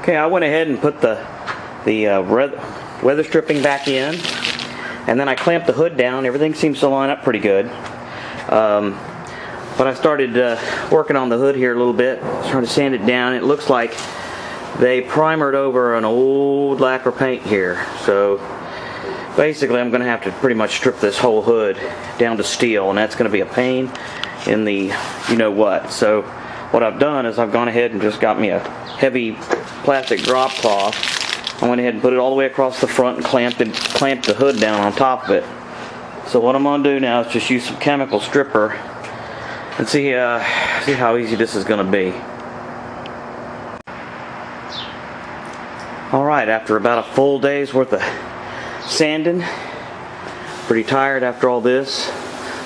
Okay, I went ahead and put the weather stripping back in, and then I clamped the hood down. Everything seems to line up pretty good. But I started working on the hood here a little bit, trying to sand it down. It looks like they primered over an old lacquer paint here. So basically I'm going to have to pretty much strip this whole hood down to steel, and that's going to be a pain in the you-know-what. So what I've done is I've gone ahead and just got me a heavy plastic drop cloth. I went ahead and put it all the way across the front and clamped the hood down on top of it. So what I'm going to do now is just use some chemical stripper and see how easy this is going to be. Alright, after about a full day's worth of sanding, pretty tired after all this,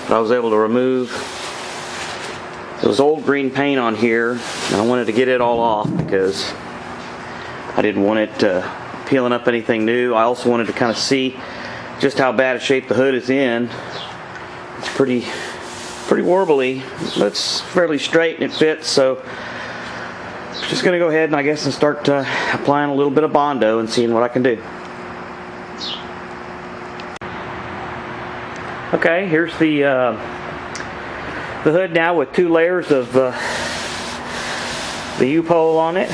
but I was able to remove. There was old green paint on here, and I wanted to get it all off because I didn't want it peeling up anything new. I also wanted to kind of see just how bad a shape the hood is in. It's pretty warbly, but it's fairly straight and it fits, so I'm just going to go ahead and I guess start applying a little bit of Bondo and seeing what I can do. Okay, here's the hood now with 2 layers of the U-pole on it.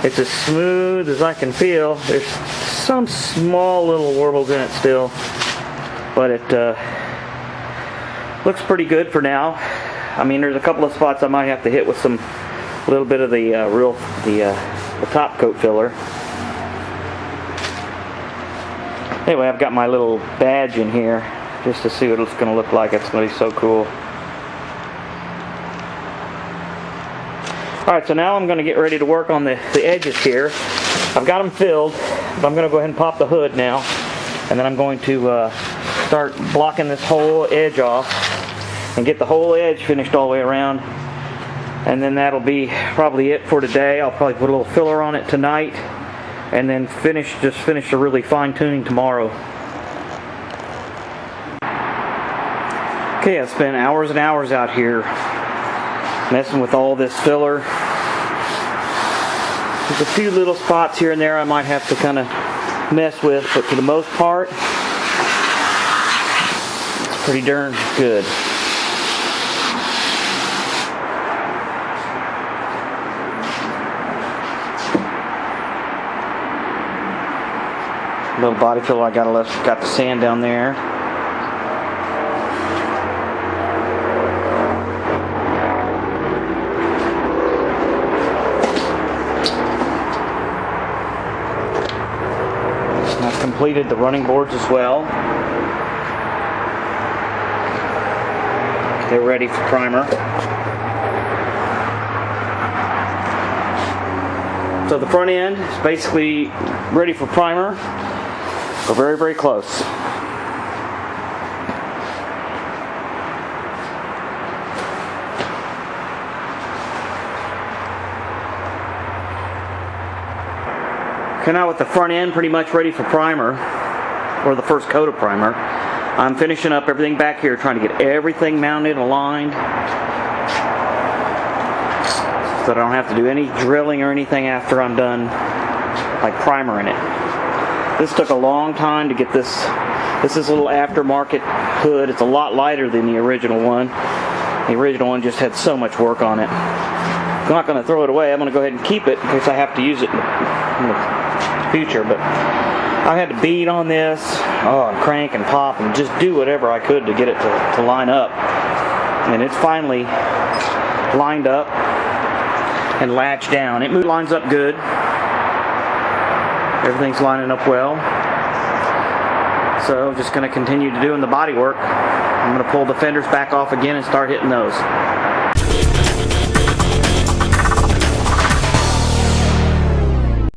It's as smooth as I can feel. There's some small little warbles in it still, but it looks pretty good for now. I mean, there's a couple of spots I might have to hit with some little bit of the top coat filler. Anyway, I've got my little badge in here just to see what it's going to look like. It's going to be so cool. Alright, so now I'm going to get ready to work on the edges here. I've got them filled, but I'm going to go ahead and pop the hood now, and then I'm going to start blocking this whole edge off and get the whole edge finished all the way around, and then that'll be probably it for today. I'll probably put a little filler on it tonight, and then finish the really fine tuning tomorrow. Okay, I've spent hours and hours out here messing with all this filler. There's a few little spots here and there I might have to kind of mess with, but for the most part, it's pretty darn good. Little body filler I got the sand down there. I've completed the running boards as well. They're ready for primer. So the front end is basically ready for primer. We're very, very close. Okay, now with the front end pretty much ready for primer, or the first coat of primer, I'm finishing up everything back here, trying to get everything mounted and aligned so that I don't have to do any drilling or anything after I'm done, like primering it. This took a long time to get this. This is a little aftermarket hood. It's a lot lighter than the original one. The original one just had so much work on it. I'm not going to throw it away. I'm going to go ahead and keep it in case I have to use it in the future. But I had to bead on this, and crank and pop and just do whatever I could to get it to line up. And it's finally lined up and latched down. It lines up good. Everything's lining up well. So just going to continue to doing the body work. I'm going to pull the fenders back off again and start hitting those.